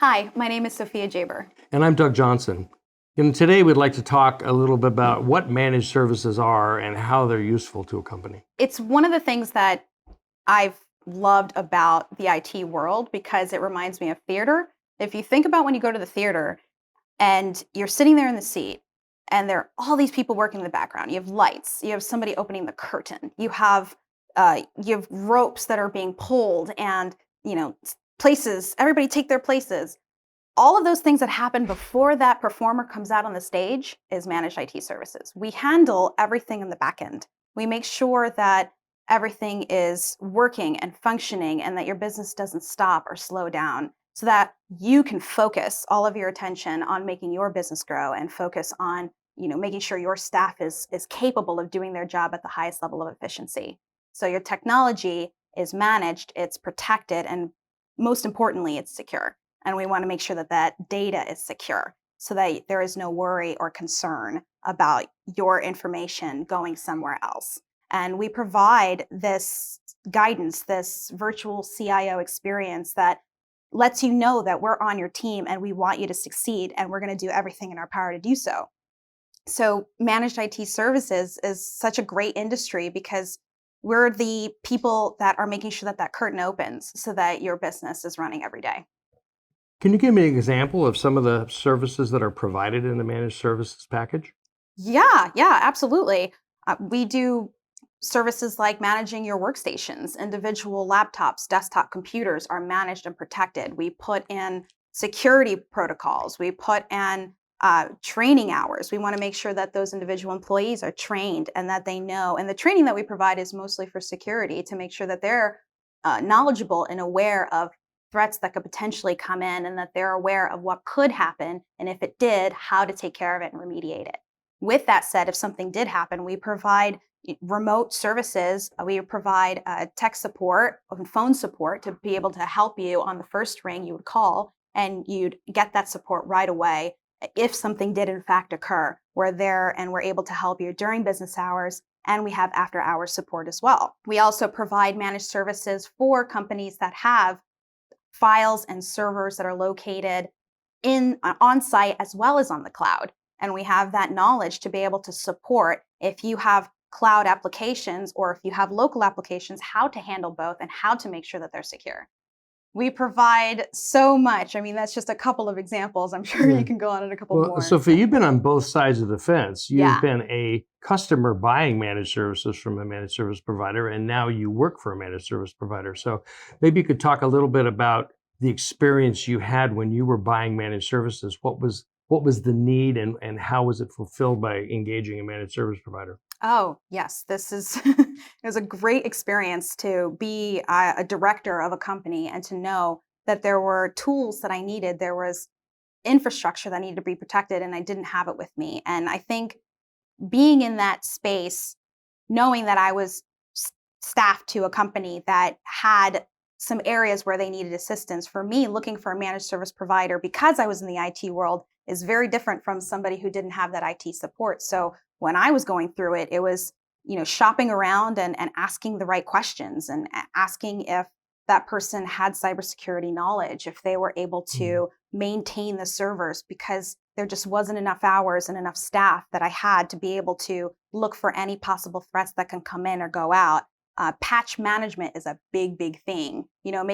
Hi, my name is Sophia Jaber. And I'm Doug Johnson. And today we'd like to talk a little bit about what managed services are and how they're useful to a company. It's one of the things that I've loved about the IT world because it reminds me of theater. If you think about when you go to the theater and you're sitting there in the seat and there are all these people working in the background, you have lights, you have somebody opening the curtain, you have ropes that are being pulled and places, everybody take their places. All of those things that happen before that performer comes out on the stage is managed IT services. We handle everything in the back end. We make sure that everything is working and functioning and that your business doesn't stop or slow down so that you can focus all of your attention on making your business grow and focus on making sure your staff is capable of doing their job at the highest level of efficiency. So your technology is managed, it's protected, and most importantly, it's secure. And we want to make sure that that data is secure so that there is no worry or concern about your information going somewhere else. And we provide this guidance, this virtual CIO experience that lets you know that we're on your team and we want you to succeed and we're going to do everything in our power to do so. So, managed IT services is such a great industry because we're the people that are making sure that that curtain opens so that your business is running every day. Can you give me an example of some of the services that are provided in the managed services package? Yeah, absolutely. We do services like managing your workstations, individual laptops, desktop computers are managed and protected. We put in security protocols, we put in training hours. We want to make sure that those individual employees are trained and that they know. And the training that we provide is mostly for security to make sure that they're knowledgeable and aware of threats that could potentially come in and that they're aware of what could happen. And if it did, how to take care of it and remediate it. With that said, if something did happen, we provide remote services. We provide tech support and phone support to be able to help you on the first ring. You would call and you'd get that support right away. If something did in fact occur, we're there and we're able to help you during business hours, and we have after hours support as well. We also provide managed services for companies that have files and servers that are located in on site as well as on the cloud. And we have that knowledge to be able to support if you have cloud applications or if you have local applications, how to handle both and how to make sure that they're secure. We provide so much. I mean, that's just a couple of examples. I'm sure you Yeah. can go on in a couple Well, more. Sophie, you've been on both sides of the fence. You've Yeah. been a customer buying managed services from a managed service provider, and now you work for a managed service provider. So maybe you could talk a little bit about the experience you had when you were buying managed services. What was the need and how was it fulfilled by engaging a managed service provider? Oh, yes. This is it was a great experience to be a director of a company and to know that there were tools that I needed. There was infrastructure that needed to be protected, and I didn't have it with me. And I think being in that space, knowing that I was staffed to a company that had some areas where they needed assistance, for me, looking for a managed service provider because I was in the IT world is very different from somebody who didn't have that IT support. So when I was going through it, it was shopping around and asking the right questions and asking if that person had cybersecurity knowledge, if they were able Mm. to maintain the servers, because there just wasn't enough hours and enough staff that I had to be able to look for any possible threats that can come in or go out. Patch management is a big thing.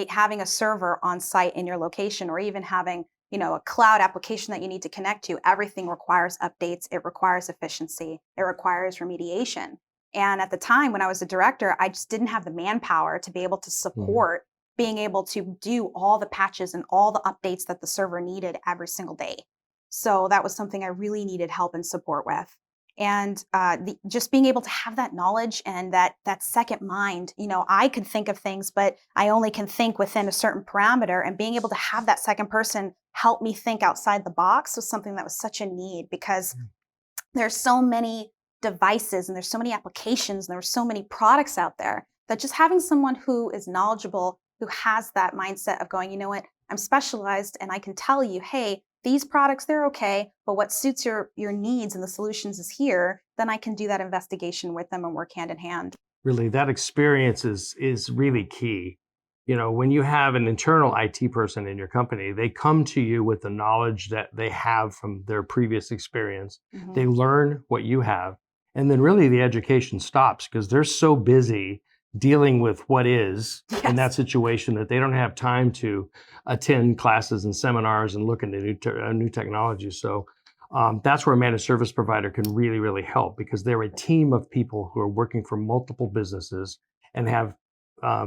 Having a server on site in your location, or even having a cloud application that you need to connect to. Everything requires updates. It requires efficiency. It requires remediation. And at the time when I was a director, I just didn't have the manpower to be able to Mhm. support being able to do all the patches and all the updates that the server needed every single day. So that was something I really needed help and support with. And just being able to have that knowledge and that second mind. I could think of things, but I only can think within a certain parameter. And being able to have that second person help me think outside the box was something that was such a need because there's so many devices and there's so many applications and there's so many products out there that just having someone who is knowledgeable, who has that mindset of going, you know what, I'm specialized and I can tell you, hey, these products, they're okay, but what suits your needs and the solutions is here, then I can do that investigation with them and work hand in hand. Really, that experience is really key. When you have an internal IT person in your company, they come to you with the knowledge that they have from their previous experience. Mhm. They learn what you have. And then really the education stops because they're so busy dealing with what is in that Yes. situation that they don't have time to attend classes and seminars and look into new technology. So that's where a managed service provider can really, really help because they're a team of people who are working for multiple businesses and have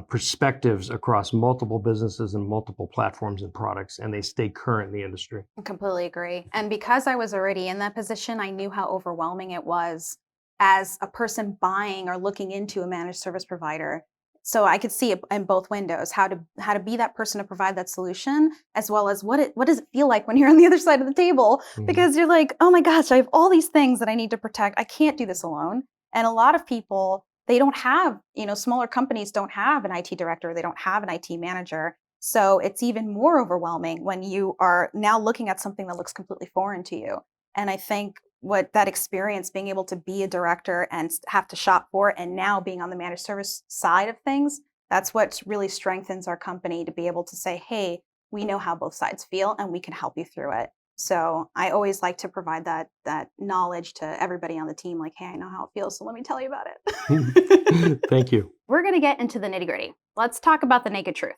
perspectives across multiple businesses and multiple platforms and products, and they stay current in the industry. I completely agree. And because I was already in that position, I knew how overwhelming it was as a person buying or looking into a managed service provider. So I could see it in both windows, how to be that person to provide that solution, as well as what does it feel like when you're on the other side of the table? Mhm. Because you're like, oh my gosh, I have all these things that I need to protect. I can't do this alone. And a lot of people, they don't have, smaller companies don't have an IT director, they don't have an IT manager. So it's even more overwhelming when you are now looking at something that looks completely foreign to you. And I think what that experience, being able to be a director and have to shop for it, and now being on the managed service side of things, that's what really strengthens our company to be able to say, hey, we know how both sides feel and we can help you through it. So I always like to provide that knowledge to everybody on the team, like, hey, I know how it feels, so let me tell you about it. Thank you. We're going to get into the nitty gritty. Let's talk about the naked truth.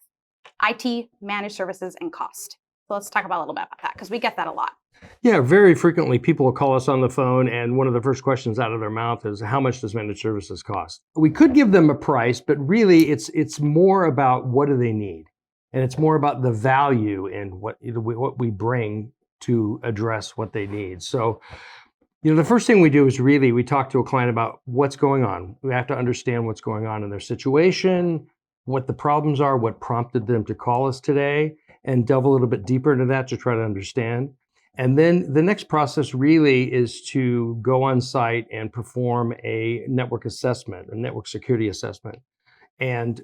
IT, managed services, and cost. So let's talk about a little bit about that because we get that a lot. Yeah, very frequently people will call us on the phone, and one of the first questions out of their mouth is, "How much does managed services cost?" We could give them a price, but really, it's more about what do they need, and it's more about the value in what we bring to address what they need. So, the first thing we do is really we talk to a client about what's going on. We have to understand what's going on in their situation, what the problems are, what prompted them to call us today, and delve a little bit deeper into that to try to understand. And then the next process really is to go on site and perform a network assessment, a network security assessment. And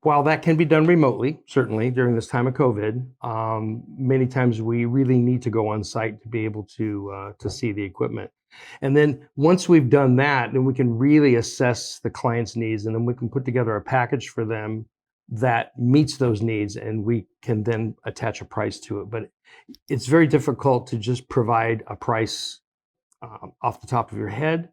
while that can be done remotely, certainly during this time of COVID, many times we really need to go on site to be able to see the equipment. And then once we've done that, then we can really assess the client's needs, and then we can put together a package for them that meets those needs, and we can then attach a price to it. But it's very difficult to just provide a price off the top of your head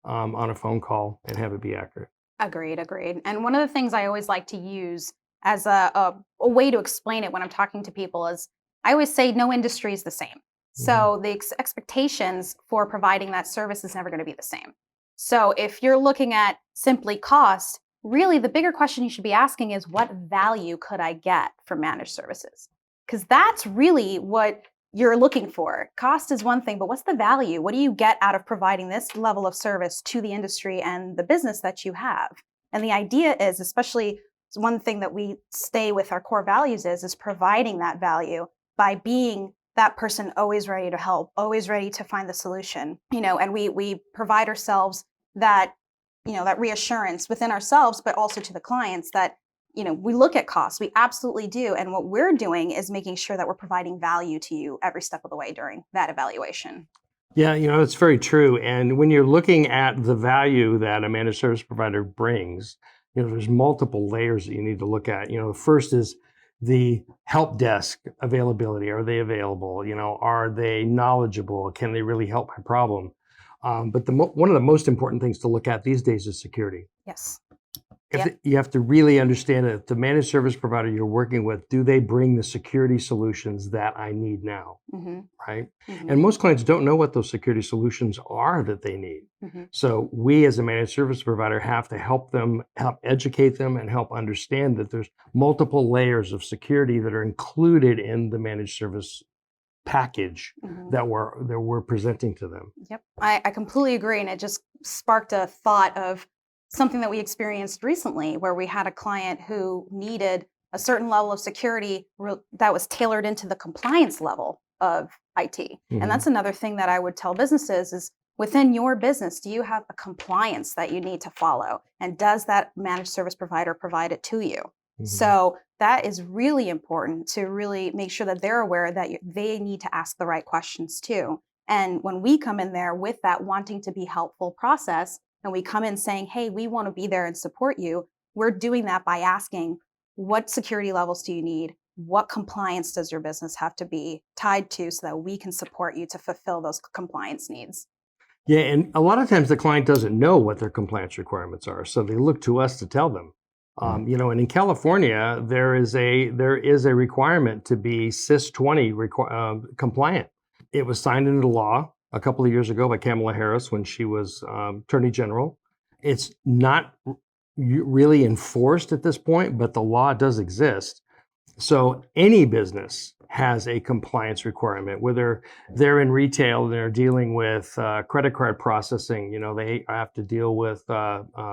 on a phone call and have it be accurate. Agreed, agreed. And one of the things I always like to use as a way to explain it when I'm talking to people is I always say no industry is the same. Mhm. So the expectations for providing that service is never going to be the same. So if you're looking at simply cost, really the bigger question you should be asking is what value could I get from managed services? Because that's really what you're looking for. Cost is one thing, but what's the value? What do you get out of providing this level of service to the industry and the business that you have? And the idea is, especially one thing that we stay with our core values is providing that value by being that person always ready to help, always ready to find the solution, and we provide ourselves that, that reassurance within ourselves, but also to the clients that we look at costs. We absolutely do. And what we're doing is making sure that we're providing value to you every step of the way during that evaluation. Yeah, it's very true. And when you're looking at the value that a managed service provider brings, there's multiple layers that you need to look at. The first is the help desk availability. Are they available? Are they knowledgeable? Can they really help my problem? But one of the most important things to look at these days is security. Yes. You have to really understand that the managed service provider you're working with, do they bring the security solutions that I need now? Mm-hmm. Right? Mm-hmm. And most clients don't know what those security solutions are that they need. Mm-hmm. So we as a managed service provider have to help them, help educate them, and help understand that there's multiple layers of security that are included in the managed service package Mm-hmm. that we're presenting to them. Yep. I completely agree. And it just sparked a thought of something that we experienced recently where we had a client who needed a certain level of security that was tailored into the compliance level of IT. Mhm. And that's another thing that I would tell businesses is within your business, do you have a compliance that you need to follow? And does that managed service provider provide it to you? Mhm. So that is really important to really make sure that they're aware that they need to ask the right questions too. And when we come in there with that wanting to be helpful process, and we come in saying, hey, we want to be there and support you, we're doing that by asking, what security levels do you need? What compliance does your business have to be tied to so that we can support you to fulfill those compliance needs? Yeah, and a lot of times the client doesn't know what their compliance requirements are, so they look to us to tell them. And in California, there is a requirement to be CIS 20 compliant. It was signed into law a couple of years ago by Kamala Harris when she was Attorney General. It's not really enforced at this point, but the law does exist. So any business has a compliance requirement, whether they're in retail and they're dealing with credit card processing. They have to deal with PCI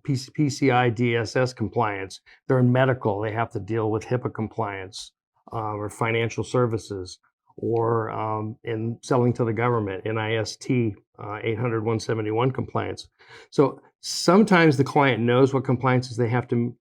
DSS compliance. They're in medical, they have to deal with HIPAA compliance, or financial services, or in selling to the government, NIST 800-171 compliance. So sometimes the client knows what compliances they have to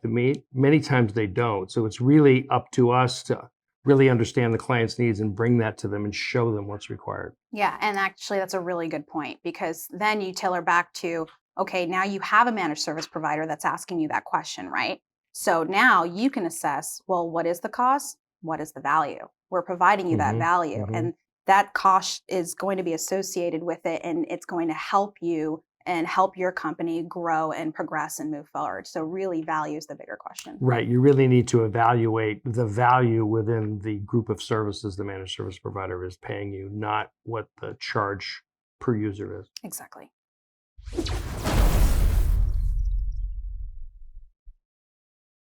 meet. Many times they don't. So it's really up to us to really understand the client's needs and bring that to them and show them what's required. Yeah, and actually that's a really good point, because then you tailor back to, okay, now you have a managed service provider that's asking you that question, right? So now you can assess, well, what is the cost? What is the value? We're providing you that hmm value, hmm and that cost is going to be associated with it, and it's going to help you and help your company grow and progress and move forward. So really value is the bigger question. Right. You really need to evaluate the value within the group of services the managed service provider is paying you, not what the charge per user is. Exactly.